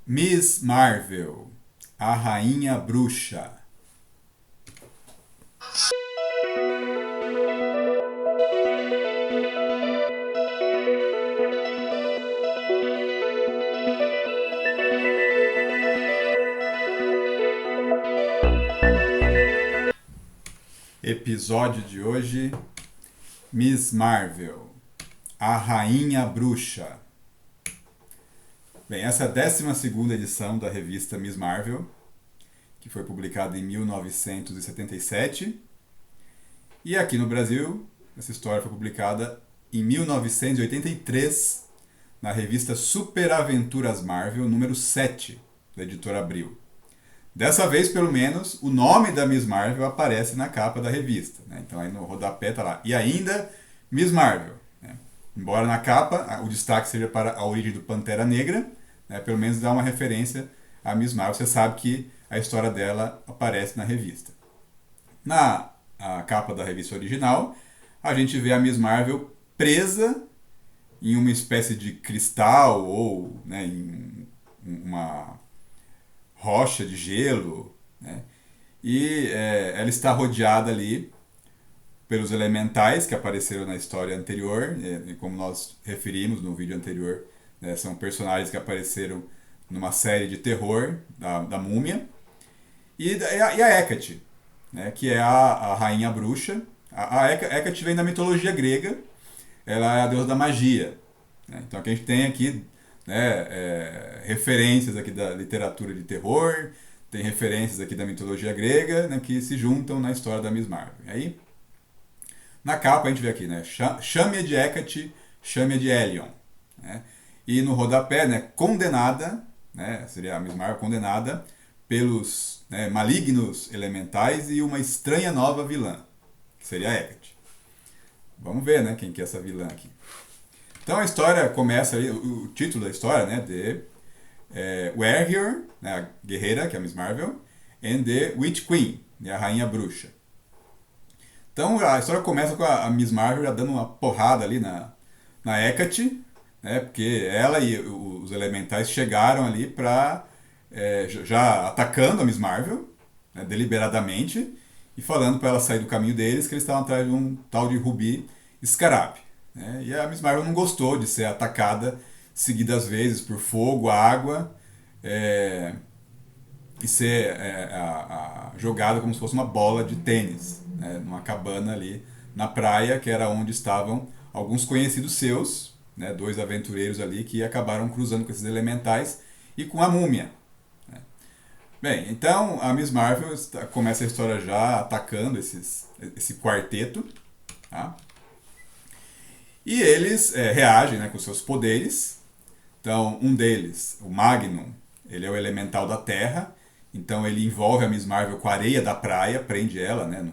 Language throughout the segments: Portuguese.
Miss Marvel, a Rainha Bruxa. Episódio de hoje: Miss Marvel, a Rainha Bruxa. Bem, essa é a 12ª edição da revista Miss Marvel, que foi publicada em 1977. E aqui no Brasil, essa história foi publicada em 1983, na revista Super Aventuras Marvel, número 7, da editora Abril. Dessa vez, pelo menos, o nome da Miss Marvel aparece na capa da revista. Né? Então aí no rodapé tá lá. E ainda, Miss Marvel. Né? Embora na capa o destaque seja para a origem do Pantera Negra, né? Pelo menos dá uma referência à Miss Marvel. Você sabe que a história dela aparece na revista. Na capa da revista original, a gente vê a Miss Marvel presa em uma espécie de cristal ou, né, em uma rocha de gelo, né? E ela está rodeada ali pelos elementais que apareceram na história anterior, e como nós referimos no vídeo anterior, né, são personagens que apareceram numa série de terror da Múmia, e a Hecate, né, que é a rainha bruxa. A Hecate vem da mitologia grega, ela é a deusa da magia. Né? Então aqui a gente tem aqui, né, referências aqui da literatura de terror, tem referências aqui da mitologia grega, né, que se juntam na história da Miss Marvel. E aí, na capa a gente vê aqui, né, chame de Hecate, chame de Helion. Né? E no rodapé, né, condenada, né, seria a Miss Marvel condenada pelos, né, malignos elementais e uma estranha nova vilã, que seria a Hecate. Vamos ver, né, quem que é essa vilã aqui. Então a história começa aí, o título da história, né, de Warrior, né, a guerreira, que é a Miss Marvel, and the Witch Queen, né, a rainha bruxa. Então a história começa com a Miss Marvel já dando uma porrada ali na Hecate, né, porque ela e os elementais chegaram ali para já atacando a Miss Marvel, né, deliberadamente, e falando para ela sair do caminho deles, que eles estavam atrás de um tal de Rubi Scarab. Né? E a Miss Marvel não gostou de ser atacada seguidas vezes por fogo, água, é, e ser jogada como se fosse uma bola de tênis, né? Numa cabana ali na praia, que era onde estavam alguns conhecidos seus, né? Dois aventureiros ali que acabaram cruzando com esses elementais e com a múmia. Né? Bem, então a Miss Marvel começa a história já atacando esse quarteto, tá? E eles reagem, né, com seus poderes. Então, um deles, o Magnum, ele é o elemental da terra. Então, ele envolve a Miss Marvel com a areia da praia, prende ela, né,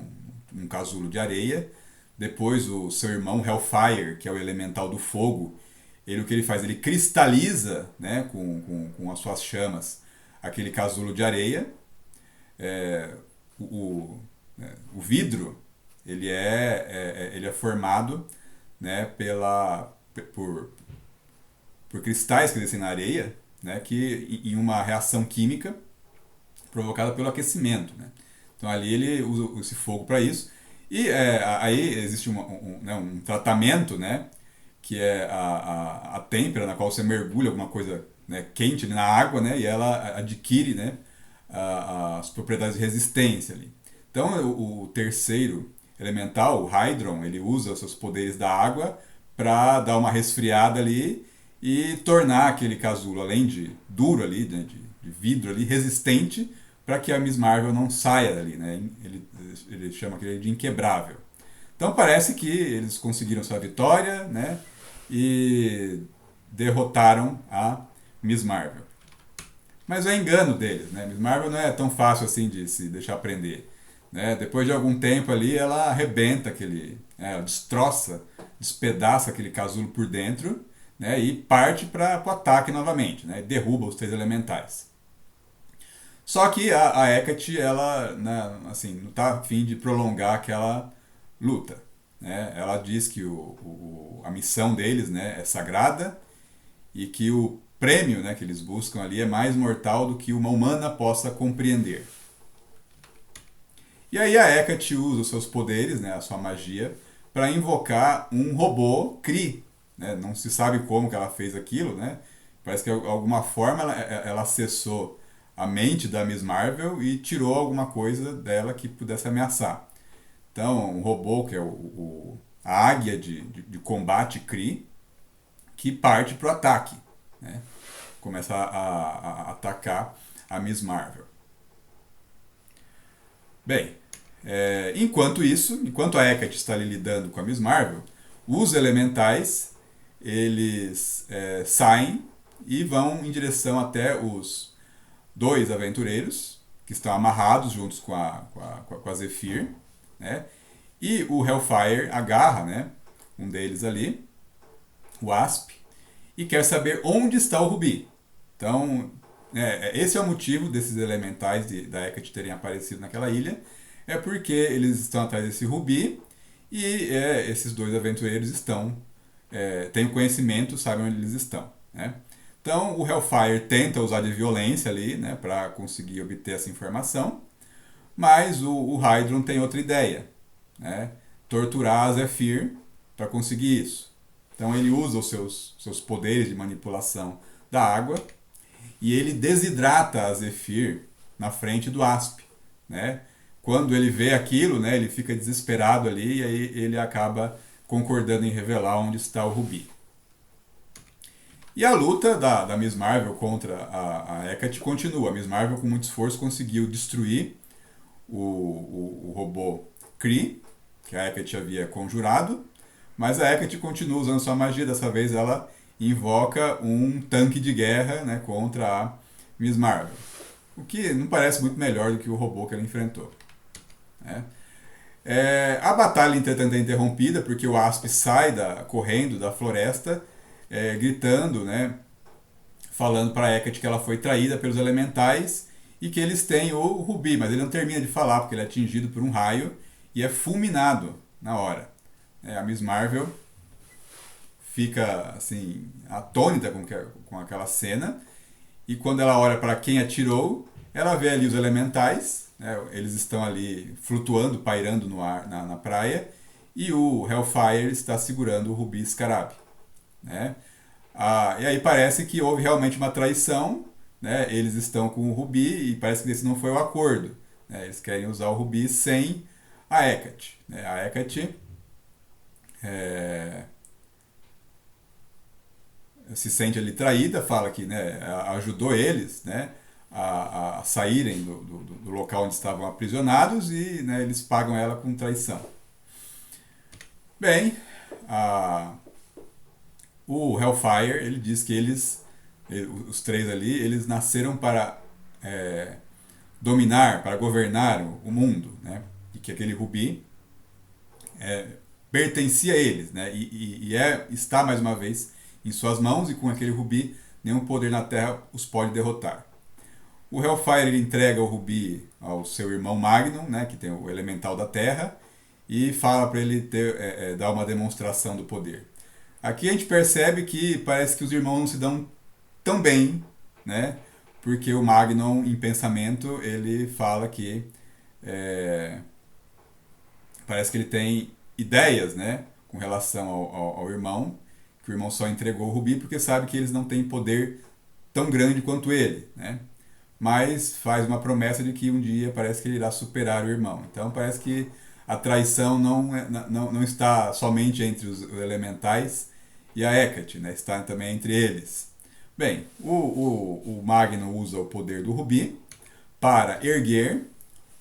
num casulo de areia. Depois, o seu irmão Hellfire, que é o elemental do fogo, o que ele faz? Ele cristaliza, né, com as suas chamas aquele casulo de areia. É, o vidro, ele é formado, né, por cristais que descem na areia, né, que em uma reação química provocada pelo aquecimento. Né? Então ali ele usa esse fogo para isso. E aí existe né, um tratamento, né, que é a têmpera, na qual você mergulha alguma coisa, né, quente na água, né, e ela adquire, né, as propriedades de resistência ali. Então o terceiro elemental, o Hydron, ele usa os seus poderes da água para dar uma resfriada ali e tornar aquele casulo, além de duro ali, né, de vidro ali, resistente, para que a Miss Marvel não saia dali, né? Ele chama aquele de inquebrável. Então parece que eles conseguiram sua vitória, né? E derrotaram a Miss Marvel. Mas é engano deles, né? Miss Marvel não é tão fácil assim de se deixar prender. Né? Depois de algum tempo ali, ela arrebenta ela destroça, despedaça aquele casulo por dentro, né? E parte para o ataque novamente, né? Derruba os três elementais. Só que a Hecate, ela, né, assim, não está a fim de prolongar aquela luta. Né? Ela diz que a missão deles, né, é sagrada e que prêmio, né, que eles buscam ali é mais mortal do que uma humana possa compreender. E aí a Hecate usa os seus poderes, né, a sua magia, para invocar um robô Kree. Né? Não se sabe como que ela fez aquilo, né? Parece que de alguma forma ela acessou a mente da Miss Marvel e tirou alguma coisa dela que pudesse ameaçar. Então, um robô que é a águia de combate Kree, que parte para o ataque. Né? Começa a atacar a Miss Marvel. Bem, enquanto a Hecate está ali lidando com a Miss Marvel, os elementais eles saem e vão em direção até os dois aventureiros que estão amarrados juntos com a Zephyr, né? E o Hellfire agarra, né, um deles ali, o Asp, e quer saber onde está o Rubi. Então, esse é o motivo desses elementais da Hecate terem aparecido naquela ilha, é porque eles estão atrás desse Rubi e esses dois aventureiros têm o conhecimento, sabem onde eles estão. Né? Então, o Hellfire tenta usar de violência ali, né, para conseguir obter essa informação, mas o Hydron tem outra ideia, né? Torturar a Zephyr para conseguir isso. Então ele usa os seus poderes de manipulação da água e ele desidrata a Zephyr na frente do Asp. Né? Quando ele vê aquilo, né, ele fica desesperado ali e aí ele acaba concordando em revelar onde está o Rubi. E a luta da Miss Marvel contra a Hecate continua. A Miss Marvel, com muito esforço, conseguiu destruir o robô Kree, que a Hecate havia conjurado, mas a Hecate continua usando sua magia. Dessa vez ela invoca um tanque de guerra, né, contra a Miss Marvel. O que não parece muito melhor do que o robô que ela enfrentou. Né? A batalha, entretanto, é interrompida porque o Asp sai correndo da floresta, gritando, né, falando para a Hecate que ela foi traída pelos elementais e que eles têm o Rubi, mas ele não termina de falar porque ele é atingido por um raio e é fulminado na hora. A Miss Marvel fica assim atônita com aquela cena e quando ela olha para quem atirou, ela vê ali os elementais, né, eles estão ali flutuando, pairando no ar na praia e o Hellfire está segurando o Rubi Scarab. Né? E aí parece que houve realmente uma traição, né? Eles estão com o Rubi e parece que esse não foi o acordo. Né? Eles querem usar o Rubi sem a Hecate. Né? A Hecate se sente ali traída, fala que, né, ajudou eles, né, a saírem do local onde estavam aprisionados e, né, eles pagam ela com traição. Bem, o Hellfire, ele diz que os três ali, eles nasceram para dominar, para governar o mundo, né? E que aquele Rubi pertencia a eles, né? Está mais uma vez em suas mãos e com aquele Rubi nenhum poder na Terra os pode derrotar. O Hellfire ele entrega o Rubi ao seu irmão Magnum, né? Que tem o elemental da Terra e fala para ele dar uma demonstração do poder. Aqui a gente percebe que parece que os irmãos não se dão tão bem, né? Porque o Magnum, em pensamento, ele fala que parece que ele tem ideias, né, com relação ao irmão, que o irmão só entregou o Rubi porque sabe que eles não têm poder tão grande quanto ele, né? Mas faz uma promessa de que um dia parece que ele irá superar o irmão. Então parece que a traição não está somente entre os elementais e a Hecate, né? Está também entre eles. Bem, o Magnum usa o poder do Rubi para erguer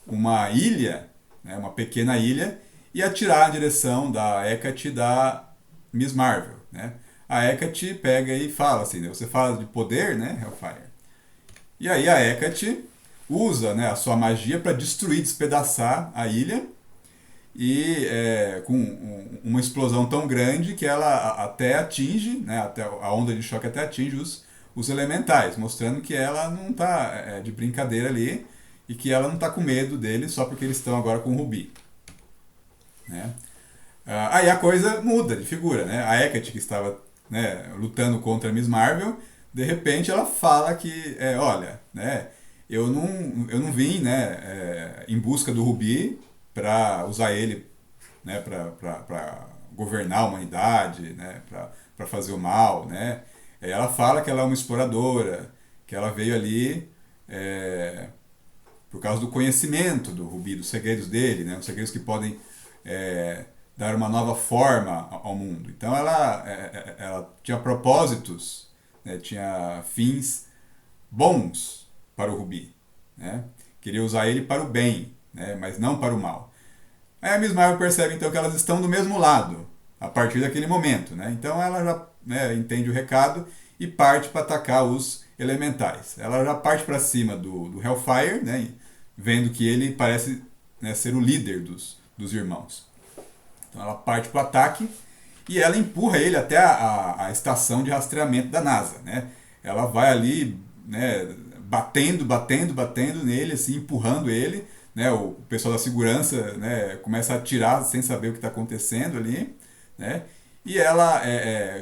uma ilha, né, uma pequena ilha, e atirar na direção da Hecate e da Miss Marvel. Né? A Hecate pega e fala assim, né, você fala de poder, né, Hellfire? E aí a Hecate usa, né, a sua magia para destruir, despedaçar a ilha, e com uma explosão tão grande que ela até atinge, né, até a onda de choque até atinge os elementais, mostrando que ela não está de brincadeira ali e que ela não está com medo deles só porque eles estão agora com o Rubi. Né? Aí a coisa muda de figura. Né? A Hecate, que estava, né, lutando contra a Miss Marvel, de repente ela fala que, olha, né, eu não vim, né, em busca do Rubi para usar ele, né, para governar a humanidade, né, para fazer o mal, né. Ela fala que ela é uma exploradora, que ela veio ali é, por causa do conhecimento do Rubi, dos segredos dele, né, os segredos que podem dar uma nova forma ao mundo. Então ela tinha propósitos, né, tinha fins bons para o Rubi, né? Queria usar ele para o bem, né, mas não para o mal. Aí a Miss Marvel percebe então que elas estão do mesmo lado a partir daquele momento, né? Então ela já, né, entende o recado e parte para atacar os elementais. Ela já parte para cima do Hellfire, né, vendo que ele parece, né, ser o líder dos irmãos. Então ela parte para o ataque e ela empurra ele até a estação de rastreamento da NASA, né? Ela vai ali, né, batendo nele, assim, empurrando ele, né? O pessoal da segurança, né, começa a atirar sem saber o que está acontecendo ali, né? E ela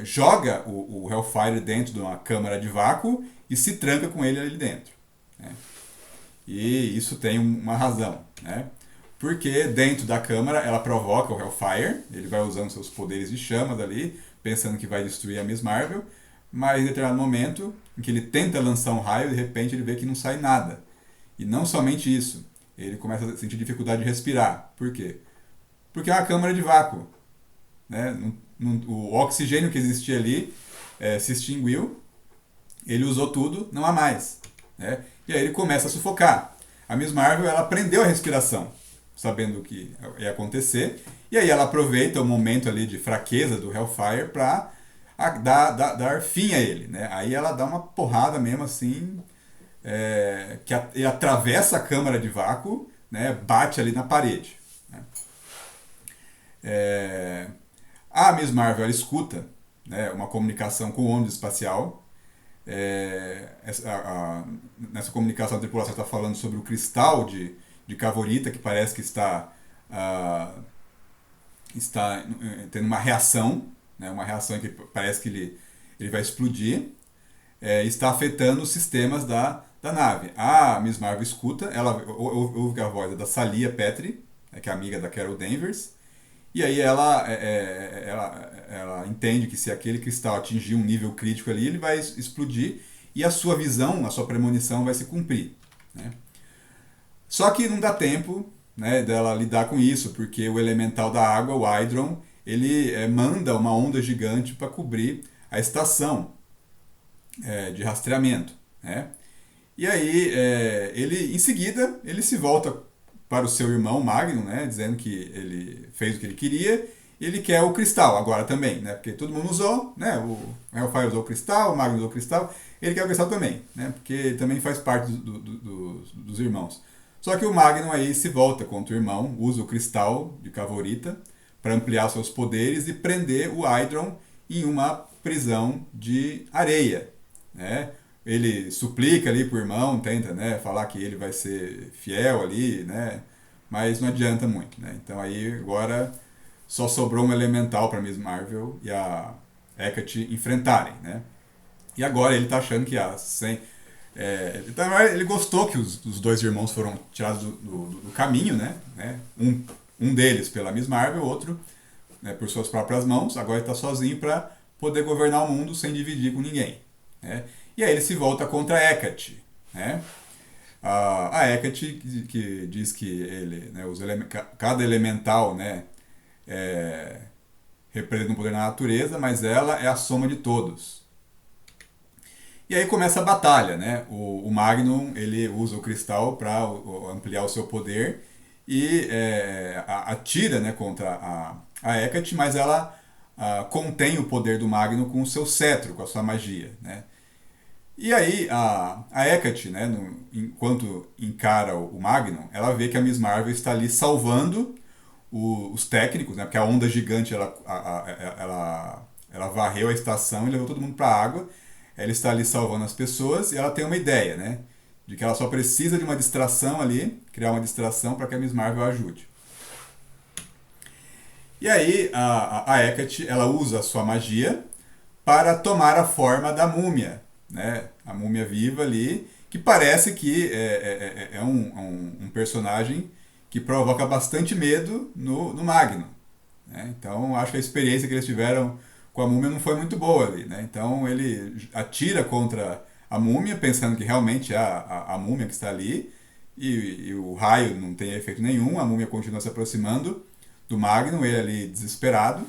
joga o Hellfire dentro de uma câmara de vácuo e se tranca com ele ali dentro, né? E isso tem uma razão, né? Porque dentro da câmara ela provoca o Hellfire, ele vai usando seus poderes de chamas ali, pensando que vai destruir a Miss Marvel, mas em determinado momento, em que ele tenta lançar um raio, de repente ele vê que não sai nada. E não somente isso, ele começa a sentir dificuldade de respirar. Por quê? Porque é uma câmara de vácuo, né? O oxigênio que existia ali se extinguiu, ele usou tudo, não há mais, né? E aí ele começa a sufocar. A Miss Marvel, ela prendeu a respiração, sabendo o que ia acontecer, e aí ela aproveita o momento ali de fraqueza do Hellfire para dar fim a ele, né? Aí ela dá uma porrada mesmo assim, ele atravessa a câmara de vácuo, né? Bate ali na parede, né? A Miss Marvel, ela escuta, né, uma comunicação com o ônibus espacial. Nessa comunicação a tripulação está falando sobre o cristal de Cavorita, que parece que está tendo uma reação, né, uma reação que parece que ele vai explodir, está afetando os sistemas da nave. A Miss Marvel escuta, ela ouve a voz da Salia Petri, né, que é amiga da Carol Danvers, e aí ela entende que se aquele cristal atingir um nível crítico ali, ele vai explodir e a sua visão, a sua premonição vai se cumprir, né? Só que não dá tempo, né, dela lidar com isso, porque o elemental da água, o Hydron, ele manda uma onda gigante para cobrir a estação de rastreamento, né? E aí, ele, em seguida, ele se volta para o seu irmão Magnum, né, dizendo que ele fez o que ele queria, e ele quer o cristal agora também, né, porque todo mundo usou, né, o Hellfire usou o cristal, o Magnum usou o cristal, ele quer o cristal também, né, porque ele também faz parte dos irmãos. Só que o Magnum aí se volta contra o irmão, usa o cristal de Cavorita para ampliar seus poderes e prender o Hydron em uma prisão de areia, né. Ele suplica ali pro irmão, tenta, né, falar que ele vai ser fiel ali, né, mas não adianta muito, né. Então aí agora só sobrou um elemental para Miss Marvel e a Hecate enfrentarem, né. E agora ele tá achando que ele gostou que os dois irmãos foram tirados do caminho, né. Um deles pela Miss Marvel, outro, né, por suas próprias mãos. Agora ele está sozinho para poder governar o mundo sem dividir com ninguém, né? E aí ele se volta contra a Hecate, né? A Hecate que diz que ele, né, cada elemental, né, representa um poder na natureza, mas ela é a soma de todos. E aí começa a batalha, né? O Magnum, ele usa o cristal para ampliar o seu poder e atira, né, contra a Hecate, mas ela contém o poder do Magnum com o seu cetro, com a sua magia, né? E aí a Hecate, né, enquanto encara o Magnum, ela vê que a Miss Marvel está ali salvando os técnicos, né, porque a onda gigante ela varreu a estação e levou todo mundo para a água. Ela está ali salvando as pessoas e ela tem uma ideia, né, de que ela só precisa de uma distração ali, criar uma distração para que a Miss Marvel ajude. E aí a Hecate, ela usa a sua magia para tomar a forma da múmia, né, a múmia viva ali, que parece que é um personagem que provoca bastante medo no Magno. Né? Então, acho que a experiência que eles tiveram com a múmia não foi muito boa ali. Né? Então, ele atira contra a múmia, pensando que realmente é a múmia que está ali, e o raio não tem efeito nenhum, a múmia continua se aproximando do Magnum, ele ali desesperado.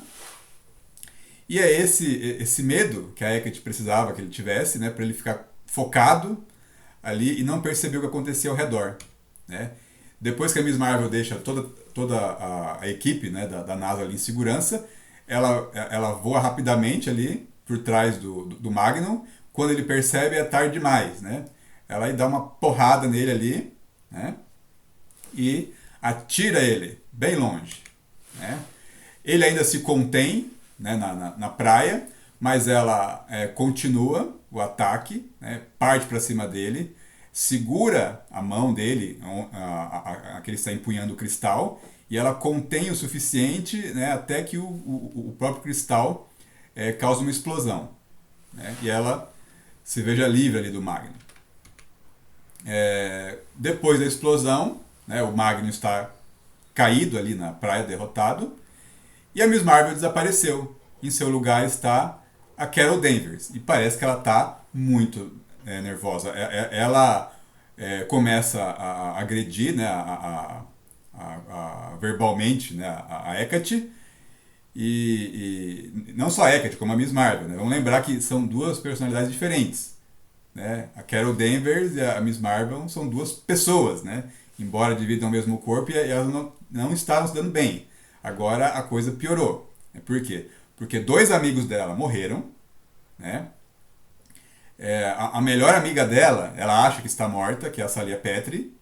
E é esse medo que a Hecate precisava que ele tivesse, né, para ele ficar focado ali e não perceber o que acontecia ao redor. Né? Depois que a Miss Marvel deixa toda a equipe, né, da NASA ali em segurança, ela voa rapidamente ali por trás do Magnum. Quando ele percebe, é tarde demais. Né? Ela aí dá uma porrada nele ali, né, e atira ele bem longe. Né? Ele ainda se contém, né, na praia, mas ela continua o ataque, né, parte para cima dele, segura a mão dele, a que ele está empunhando o cristal, e ela contém o suficiente, né, até que o próprio cristal cause uma explosão. Né, e ela se veja livre ali do Magno. Depois da explosão, né, o Magno está caído ali na praia, derrotado, e a Miss Marvel desapareceu. Em seu lugar está a Carol Danvers. E parece que ela está muito nervosa. Ela começa a agredir, né, verbalmente, né, a Hecate. E não só a Hecate, como a Miss Marvel. Né? Vamos lembrar que são duas personalidades diferentes. Né? A Carol Danvers e a Miss Marvel são duas pessoas, né? Embora dividam o mesmo corpo, e elas não estavam se dando bem. Agora a coisa piorou. Por quê? Porque dois amigos dela morreram. Né? A melhor amiga dela, ela acha que está morta, que é a Salia Petri,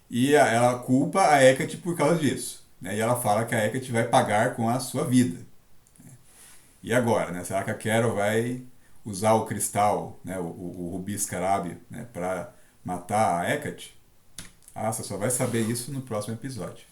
e ela culpa a Hecate por causa disso. Né? E ela fala que a Hecate vai pagar com a sua vida. E agora? Né? Será que a Carol vai usar o cristal, né, o Rubi Scarab, né, para matar a Hecate? Ah, você só vai saber isso no próximo episódio.